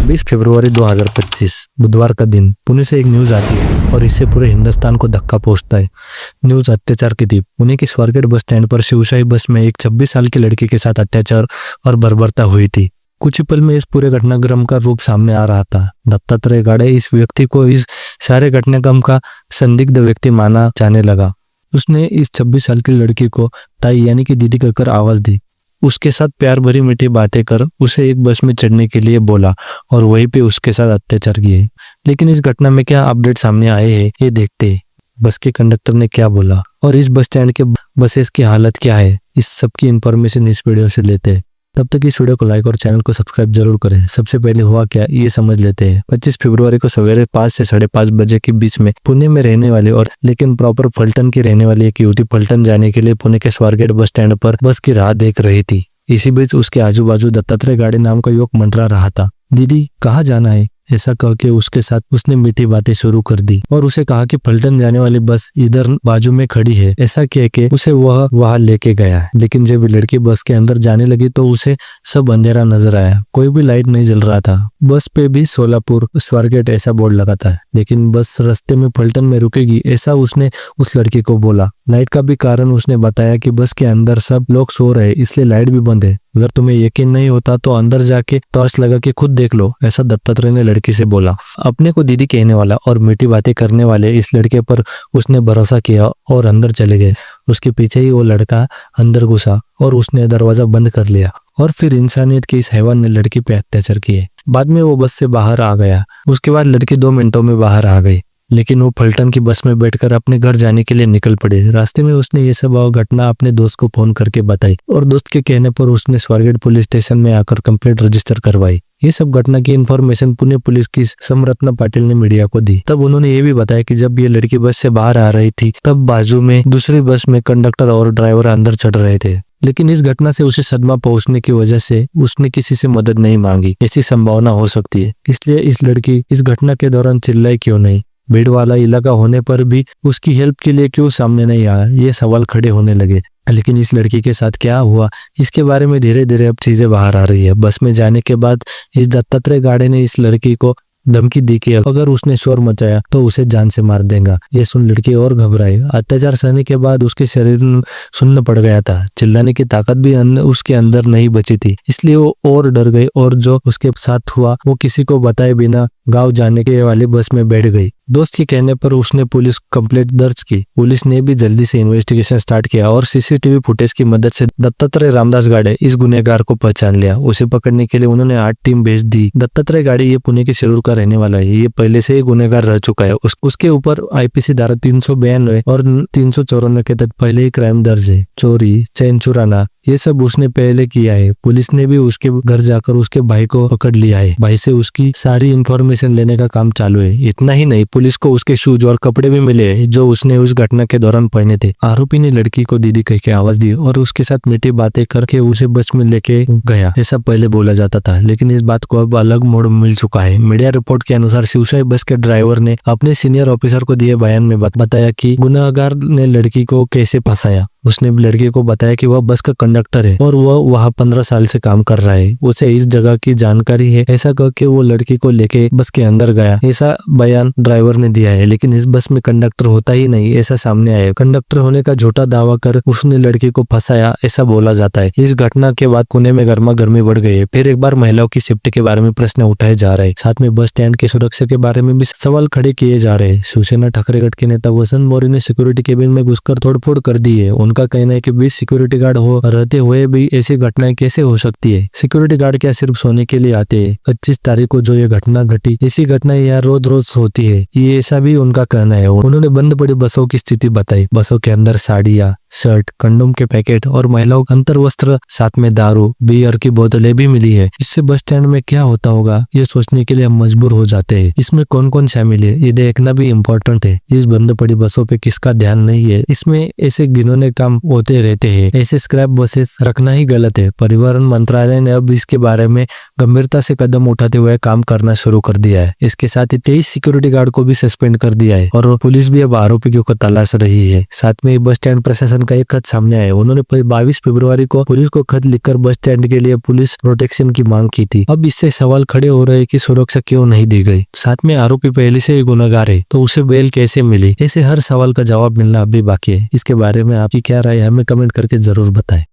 20 फरवरी 2025 बुधवार का दिन पुणे से एक न्यूज आती है और इससे पूरे हिंदुस्तान को धक्का पहुंचता है। न्यूज अत्याचार की थी। पुणे के स्वारगेट बस स्टैंड पर शिवशाही बस में एक 26 साल की लड़की के साथ अत्याचार और बर्बरता हुई थी। कुछ ही पल में इस पूरे घटनाक्रम का रूप सामने आ रहा था। दत्तात्रेय गाड़े इस व्यक्ति को इस सारे घटनाक्रम का संदिग्ध व्यक्ति माना जाने लगा। उसने इस 26 साल की लड़की को ताई यानी कि दीदी कहकर आवाज दी। उसके साथ प्यार भरी मीठी बातें कर उसे एक बस में चढ़ने के लिए बोला और वहीं पे उसके साथ अत्याचार किए। लेकिन इस घटना में क्या अपडेट सामने आए हैं ये देखते हैं। बस के कंडक्टर ने क्या बोला और इस बस स्टैंड के बसेस की हालत क्या है, इस सब की इंफॉर्मेशन इस वीडियो से लेते हैं। तब तक इस वीडियो को लाइक और चैनल को सब्सक्राइब जरूर करें। सबसे पहले हुआ क्या ये समझ लेते हैं। 25 फरवरी को सवेरे 5 से 5:30 बजे के बीच में पुणे में रहने वाली और लेकिन प्रॉपर फलटन की रहने वाली एक युवती फलटन जाने के लिए पुणे के स्वारगेट बस स्टैंड पर बस की राह देख रही थी। इसी बीच उसके आजू बाजू दत्तात्रेय गाड़े नाम का युवक मंडरा रहा था। दीदी कहाँ जाना है ऐसा कह के उसके साथ उसने मीठी बातें शुरू कर दी और उसे कहा कि फलटन जाने वाली बस इधर बाजू में खड़ी है। ऐसा कह के उसे वह वहां लेके गया। लेकिन जब लड़की बस के अंदर जाने लगी तो उसे सब अंधेरा नजर आया। कोई भी लाइट नहीं जल रहा था। बस पे भी सोलापुर स्वारगेट ऐसा बोर्ड लगा था, लेकिन बस रास्ते में फलटन में रुकेगी ऐसा उसने उस लड़की को बोला। लाइट का भी कारण उसने बताया कि बस के अंदर सब लोग सो रहे इसलिए लाइट भी बंद है। अगर तुम्हें यकीन नहीं होता तो अंदर जाके टॉर्च लगा के खुद देख लो, ऐसा दत्तात्रेय ने लड़की से बोला। अपने को दीदी कहने वाला और मीठी बातें करने वाले इस लड़के पर उसने भरोसा किया और अंदर चले गए। उसके पीछे ही वो लड़का अंदर घुसा और उसने दरवाजा बंद कर लिया और फिर इंसानियत के इस हैवान ने लड़की पे अत्याचार किए। बाद में वो बस से बाहर आ गया। उसके बाद लड़की 2 मिनटों में बाहर आ गई, लेकिन वो फलटन की बस में बैठकर अपने घर जाने के लिए निकल पड़े। रास्ते में उसने ये सब घटना अपने दोस्त को फोन करके बताई और दोस्त के कहने पर उसने स्वारगेट पुलिस स्टेशन में आकर कंप्लेंट रजिस्टर करवाई। ये सब घटना की इन्फॉर्मेशन पुणे पुलिस की समरत्ना पाटिल ने मीडिया को दी। तब उन्होंने ये भी बताया कि जब ये लड़की बस से बाहर आ रही थी तब बाजू में दूसरी बस में कंडक्टर और ड्राइवर अंदर चढ़ रहे थे। लेकिन इस घटना से उसे सदमा पहुंचने की वजह से उसने किसी से मदद नहीं मांगी। ऐसी संभावना हो सकती है, इसलिए इस लड़की इस घटना के दौरान चिल्लाई क्यों नहीं, भीड़ वाला इलाका होने पर भी उसकी हेल्प के लिए क्यों सामने नहीं आया, ये सवाल खड़े होने लगे। लेकिन इस लड़की के साथ क्या हुआ इसके बारे में धीरे धीरे अब चीजें बाहर आ रही है। बस में जाने के बाद इस दत्तात्रेय गाड़े ने इस लड़की को धमकी दी कि अगर उसने शोर मचाया तो उसे जान से मार देगा। ये सुन लड़की और घबराई। अत्याचार सहने के बाद उसके शरीर सुन्न पड़ गया था। चिल्लाने की ताकत भी उसके अंदर नहीं बची थी, इसलिए वो और डर गई और जो उसके साथ हुआ वो किसी को बताए बिना गांव जाने के वाली बस में बैठ गई। दोस्त के कहने पर उसने पुलिस कंप्लेंट दर्ज की। पुलिस ने भी जल्दी से इन्वेस्टिगेशन स्टार्ट किया और सीसीटीवी फुटेज की मदद से दत्तात्रेय रामदास गाड़े इस गुनहगार को पहचान लिया। उसे पकड़ने के लिए उन्होंने 8 टीम भेज दी। दत्तात्रेय गाड़े ये पुणे के शिरूर का रहने वाला है। ये पहले से ही गुनहगार रह चुका है। उसके ऊपर आईपीसी धारा 392 और 354 के तहत पहले ही क्राइम दर्ज है। चोरी, चैन चुराना, ये सब उसने पहले किया है। पुलिस ने भी उसके घर जाकर उसके भाई को पकड़ लिया है। भाई से उसकी सारी इंफॉर्मेशन लेने का काम चालू है। इतना ही नहीं, पुलिस को उसके शूज और कपड़े भी मिले हैं जो उसने उस घटना के दौरान पहने थे। आरोपी ने लड़की को दीदी कह के आवाज दी और उसके साथ मीठी बातें करके उसे बस में लेके गया, ऐसा पहले बोला जाता था। लेकिन इस बात को अब अलग मोड़ मिल चुका है। मीडिया रिपोर्ट के अनुसार शिवशाही बस के ड्राइवर ने अपने सीनियर ऑफिसर को दिए बयान में बताया कि गुनहगार ने लड़की को कैसे फंसाया। उसने लड़की को बताया कि वह बस का कंडक्टर है और वह वहां 15 साल से काम कर रहा है। उसे इस जगह की जानकारी है, ऐसा कह के वो लड़की को लेके बस के अंदर गया, ऐसा बयान ड्राइवर ने दिया है। लेकिन इस बस में कंडक्टर होता ही नहीं ऐसा सामने आया। कंडक्टर होने का झूठा दावा कर उसने लड़की को फंसाया ऐसा बोला जाता है। इस घटना के बाद पुणे में गर्मा गर्मी बढ़ गई है। फिर एक बार महिलाओं की सेफ्टी के बारे में प्रश्न उठाए जा रहे हैं। साथ में बस स्टैंड की सुरक्षा के बारे में भी सवाल खड़े किए जा रहे हैं। शिवसेना ठाकरे गट के नेता वसंत मोरे ने सिक्योरिटी केबिन में घुसकर तोड़फोड़ कर दी है। उनका कहना है कि 20 सिक्योरिटी गार्ड रहते हुए भी ऐसी घटनाएं कैसे हो सकती है। सिक्योरिटी गार्ड क्या सिर्फ सोने के लिए आते हैं? 25 तारीख को जो ये घटना घटी, ऐसी घटनाएं यहाँ रोज रोज होती है, ये ऐसा भी उनका कहना है। उन्होंने बंद पड़ी बसों की स्थिति बताई। बसों के अंदर साड़ियाँ, शर्ट, कंडोम के पैकेट और महिलाओं अंतर वस्त्र, साथ में दारू, बियर की बोतलें भी मिली है। इससे बस स्टैंड में क्या होता होगा ये सोचने के लिए हम मजबूर हो जाते हैं। इसमें कौन कौन शामिल है ये देखना भी इम्पोर्टेंट है। इस बंद पड़ी बसों पे किसका ध्यान नहीं है। इसमें ऐसे घिनौने काम होते रहते हैं। ऐसे स्क्रैप बसेस रखना ही गलत है। परिवहन मंत्रालय ने अब इसके बारे में गंभीरता से कदम उठाते हुए काम करना शुरू कर दिया है। इसके साथ ही 23 सिक्योरिटी गार्ड को भी सस्पेंड कर दिया है और पुलिस भी अब आरोपियों को तलाश रही है। साथ में बस स्टैंड प्रशासन का एक खत सामने आया। उन्होंने 22 फरवरी को पुलिस को खत लिखकर बस स्टैंड के लिए पुलिस प्रोटेक्शन की मांग की थी। अब इससे सवाल खड़े हो रहे कि सुरक्षा क्यों नहीं दी गई। साथ में आरोपी पहले से ही गुनहगार है तो उसे बेल कैसे मिली। ऐसे हर सवाल का जवाब मिलना अभी बाकी है। इसके बारे में आपकी क्या राय है हमें कमेंट करके जरूर बताएं।